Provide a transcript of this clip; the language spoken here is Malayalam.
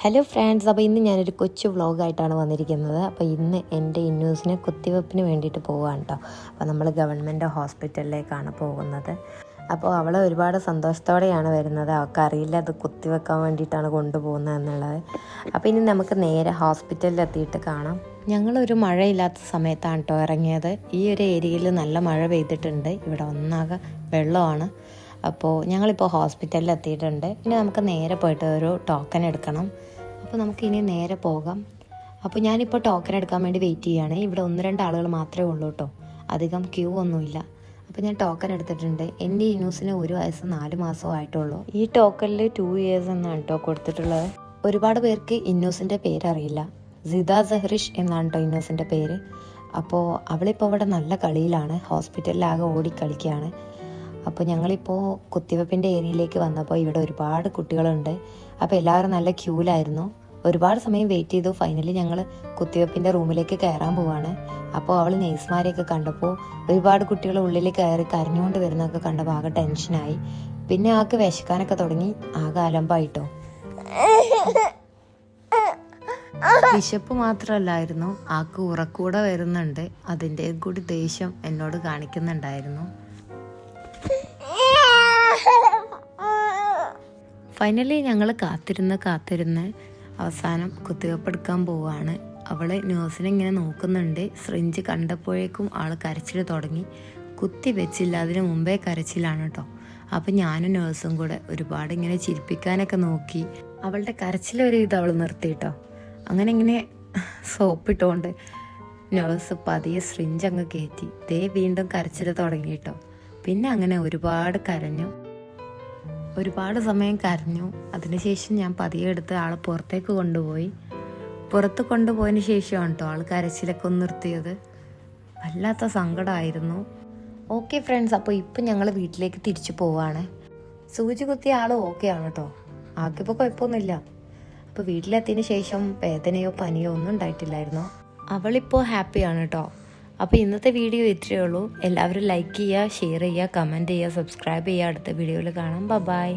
ഹലോ ഫ്രണ്ട്സ്, അപ്പോൾ ഇന്ന് ഞാനൊരു കൊച്ചു വ്ളോഗായിട്ടാണ് വന്നിരിക്കുന്നത്. അപ്പോൾ ഇന്ന് എൻ്റെ ഇന്നൂസിന് കുത്തിവെപ്പിന് വേണ്ടിയിട്ട് പോവുകയാണ് കേട്ടോ. അപ്പോൾ നമ്മൾ ഗവൺമെൻറ് ഹോസ്പിറ്റലിലേക്കാണ് പോകുന്നത്. അപ്പോൾ അവളെ ഒരുപാട് സന്തോഷത്തോടെയാണ് വരുന്നത്. അവൾക്കറിയില്ല അത് കുത്തിവെക്കാൻ വേണ്ടിയിട്ടാണ് കൊണ്ടുപോകുന്നത് എന്നുള്ളത്. അപ്പോൾ ഇനി നമുക്ക് നേരെ ഹോസ്പിറ്റലിൽ എത്തിയിട്ട് കാണാം. ഞങ്ങളൊരു മഴയില്ലാത്ത സമയത്താണ് കേട്ടോ ഇറങ്ങിയത്. ഈ ഒരു ഏരിയയിൽ നല്ല മഴ പെയ്തിട്ടുണ്ട്. ഇവിടെ ഒന്നാകെ വെള്ളമാണ്. അപ്പോൾ ഞങ്ങളിപ്പോൾ ഹോസ്പിറ്റലിൽ എത്തിയിട്ടുണ്ട്. ഇനി നമുക്ക് നേരെ പോയിട്ട് ഒരു ടോക്കൺ എടുക്കണം. അപ്പോൾ നമുക്കിനി നേരെ പോകാം. അപ്പോൾ ഞാനിപ്പോൾ ടോക്കൺ എടുക്കാൻ വേണ്ടി വെയിറ്റ് ചെയ്യുകയാണ്. ഇവിടെ 1-2 ആളുകൾ മാത്രമേ ഉള്ളൂ കേട്ടോ, അധികം ക്യൂ ഒന്നുമില്ല. അപ്പോൾ ഞാൻ ടോക്കൺ എടുത്തിട്ടുണ്ട്. എൻ്റെ ഇന്നൂസിന് 1 വയസ്സ് 4 മാസമേ ആയിട്ടുള്ളൂ. ഈ ടോക്കണിൽ 2 ഇയേഴ്സ് എന്നാണ് കേട്ടോ കൊടുത്തിട്ടുള്ളത്. ഒരുപാട് പേർക്ക് ഇന്നൂസിൻ്റെ പേരറിയില്ല. സിദ സഹ്റിഷ് എന്നാണ് കേട്ടോ ഇന്നൂസിൻ്റെ പേര്. അപ്പോൾ അവളിപ്പോൾ ഇവിടെ നല്ല കളിയിലാണ്, ഹോസ്പിറ്റലിലാകെ ഓടിക്കളിക്കുകയാണ്. അപ്പോൾ ഞങ്ങളിപ്പോൾ കുത്തിവെപ്പിൻ്റെ ഏരിയയിലേക്ക് വന്നപ്പോൾ ഇവിടെ ഒരുപാട് കുട്ടികളുണ്ട്. അപ്പോൾ എല്ലാവരും നല്ല ക്യൂലായിരുന്നു. ഒരുപാട് സമയം വെയിറ്റ് ചെയ്തു. ഫൈനലി ഞങ്ങൾ കുത്തിവെപ്പിൻ്റെ റൂമിലേക്ക് കയറാൻ പോവാണ്. അപ്പോൾ അവൾ നേഴ്സുമാരെയൊക്കെ കണ്ടപ്പോൾ ഒരുപാട് കുട്ടികൾ ഉള്ളിൽ കയറി കരഞ്ഞുകൊണ്ട് വരുന്നതൊക്കെ കണ്ടപ്പോൾ ആകെ ടെൻഷനായി. പിന്നെ ആൾക്ക് വിശക്കാനൊക്കെ തുടങ്ങി. ആകെ അലമ്പായിട്ടോ. വിശപ്പ് മാത്രമല്ലായിരുന്നു, ആൾക്ക് ഉറക്കൂടെ വരുന്നുണ്ട്. അതിൻ്റെ കൂടി ദേഷ്യം എന്നോട് കാണിക്കുന്നുണ്ടായിരുന്നു. ഫൈനലി ഞങ്ങൾ കാത്തിരുന്ന് അവസാനം കുത്തിവെപ്പ് എടുക്കാൻ പോവാണ്. അവളെ നേഴ്സിനെ ഇങ്ങനെ നോക്കുന്നുണ്ട്. സിറിഞ്ച് കണ്ടപ്പോഴേക്കും ആൾ കരച്ചിൽ തുടങ്ങി. കുത്തി വെച്ചില്ല, അതിന് മുമ്പേ കരച്ചിലാണ് കേട്ടോ. അപ്പം ഞാനും നേഴ്സും കൂടെ ഒരുപാട് ഇങ്ങനെ ചിരിപ്പിക്കാനൊക്കെ നോക്കി. അവളുടെ കരച്ചിലൊരു ഇത് അവൾ നിർത്തി കേട്ടോ. അങ്ങനെ ഇങ്ങനെ സോപ്പിട്ടുകൊണ്ട് നേഴ്സ് പതിയെ സിറിഞ്ച് അങ്ങ് കയറ്റി. ദേ വീണ്ടും കരച്ചിൽ തുടങ്ങി കേട്ടോ. പിന്നെ അങ്ങനെ ഒരുപാട് കരഞ്ഞു, ഒരുപാട് സമയം കരഞ്ഞു. അതിനുശേഷം ഞാൻ പതിയെ എടുത്ത് ആളെ പുറത്തേക്ക് കൊണ്ടുപോയി. പുറത്ത് കൊണ്ടുപോയതിന് ശേഷമാണ് കേട്ടോ ആൾ കരച്ചിലൊക്കെ ഒന്ന് നിർത്തിയത്. വല്ലാത്ത സങ്കടമായിരുന്നു. ഓക്കെ ഫ്രണ്ട്സ്, അപ്പോൾ ഇപ്പം ഞങ്ങൾ വീട്ടിലേക്ക് തിരിച്ചു പോവാണ്. സൂചി കുത്തിയ ആൾ ഓക്കെ ആണ് കേട്ടോ, ആൾക്കിപ്പോൾ കുഴപ്പമൊന്നുമില്ല. അപ്പോൾ വീട്ടിലെത്തിയതിന് ശേഷം വേദനയോ പനിയോ ഒന്നും ഉണ്ടായിട്ടില്ലായിരുന്നു. അവളിപ്പോൾ ഹാപ്പിയാണ് കേട്ടോ. അപ്പോൾ ഇന്നത്തെ വീഡിയോ ഇത്രയേ ഉള്ളൂ. എല്ലാവരും ലൈക്ക് ചെയ്യുക, ഷെയർ ചെയ്യുക, കമൻറ്റ് ചെയ്യുക, സബ്സ്ക്രൈബ് ചെയ്യുക. അടുത്ത വീഡിയോയിൽ കാണാം. ബൈ.